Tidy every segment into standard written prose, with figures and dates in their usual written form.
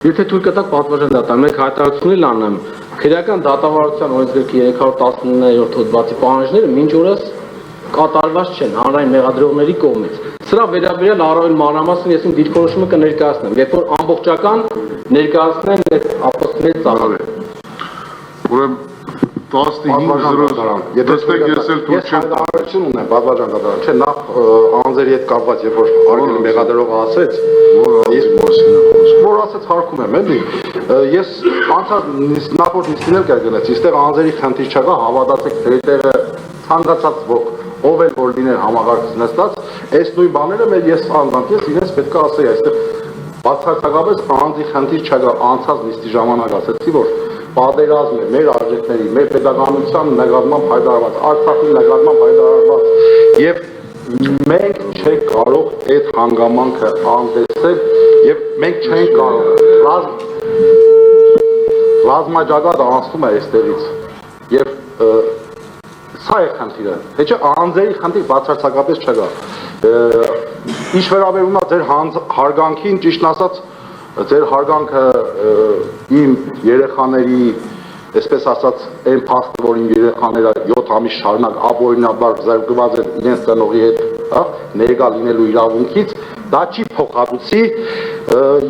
Եթե թույլ կտակ պատվարժան դատան, մեկ հայտարարություն անեմ, քրեական դատավարության օրենսգրքի 319-րդ հոդվածի պահանջները մինչ օրս կատարված չեն հանրային մեղադրողների կողմից։ Սրա վերաբերյալ առավել մանրամասն ես իմ դիրքորոշումը կներկայացնեմ, երբ որ ամբողջական ներկայացնեն այդ ապստամբի ծառայել։ Ուրեմն 15:00 Եթե ես էլ թույլ չեմ հայտարարություն ունեմ, պատվարժան դատարան, չէ, նախ անձերի հետ կապված, երբ որ արգելի մեղադրողը ասեց, որ ասեց հարկում եմ, էլի, ես անցած նախորդ նիստին էլ կերգնեցի, այստեղ անձերի խնդիր չկա, հավատացեք, դերերը ցանկացած ոք, ով էլ որ լիներ համագարկից նստած, այս նույն բաները մեր ես անձամբ ես իրենց պետք է ասեի, այստեղ բացարձակապես անձի խնդիր չկա, անցած նիստի ժամանակ ասեցի, որ պատերազմ է մեր արժեքների, մեր պետականության նկատմամբ հայտարարված, Արցախի նկատմամբ հայտարարված եւ մենք չենք կարող այդ հանգամանքը անտեսել եւ մենք չենք կարող ռազմաճակատը անցնում է այստեղից եւ սա է խնդիրը, թե չէ անձերի խնդիր բացարձակապես չկա։ Ինչ վերաբերում է ձեր հարգանքին, ճիշտ ասած ձեր հարգանքը իմ երեխաների, այսպես ասած, այն փաստը, որ իմ երեխաները 7 ամիս շարունակ ապօրինաբար զրկված են իրենց ծնողի հետ, ներկա լինելու իրավունքից, դա չի փոխհատուցի,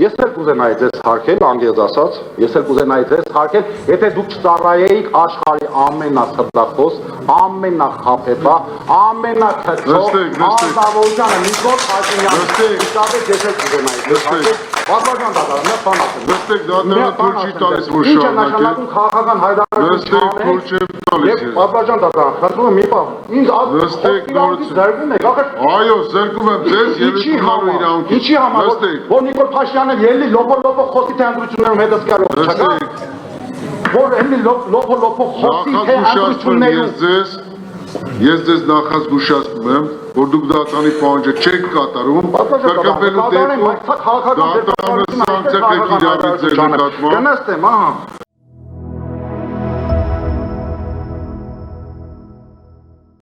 ես էլ կուզենայի ձեզ հարգել, անգեզ ասած, ես էլ կուզենայի ձեզ հարգել, եթե դուք չծառայեիք աշխարհի ամենասրտախոս, ամենախաբեբա, ամենաթրջող, անձնավորությանը Նիկոլ Փաշինյանը, իսկապես ես էլ կուզենայի ձեզ հարգել, պատվարժան դատարան, մի բան ասեմ։ Նստեք դատարանը թույլ չի տալիս, որ Ինչ է նշանակում քաղաքական հայտարարություն չանեք։ Պատվարժան դատարան, խնդրում եմ մի բան, ինձ զրկվում եք, Այո, զրկում եմ ձեզ եւ իշխանու իրավունքից։ Ինչի համար, որ Նիկոլ Փաշինյանը ելնի լոփո խոսի թե ընտրություններում հետսկարով չկա, որ ելնի լոփո խոսի թե ընտրություններում Ես ձեզ նախազգուշացնում եմ, որ դուք դատարանի պահանջը չեք կատարում, կրկնվելու դեպքում դատարանը սանձակ եք իրավիճ ձեր նկատմամբ։ Կնստեմ, ահա։